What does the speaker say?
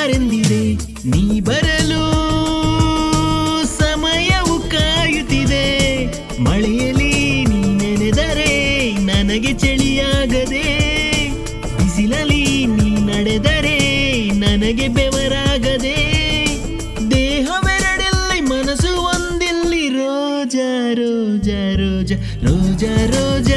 ಬಾರೆಂದಿದೆ ನೀ ಬರಲು ಸಮಯವು ಕಾಯುತ್ತಿದೆ ಮಳೆಯಲ್ಲಿ ನೀ ನೆನೆದರೆ ನನಗೆ ಚಳಿಯಾಗದೆ ಬಿಸಿಲಲ್ಲಿ ನೀ ನಡೆದರೆ ನನಗೆ ಬೆವರಾಗದೆ ದೇಹವೆರಡೆಲ್ಲಿ ಮನಸ್ಸು ಒಂದಿಲ್ಲಿ ರೋಜಾ ರೋಜಾ ರೋಜಾ ರೋಜಾ ರೋಜಾ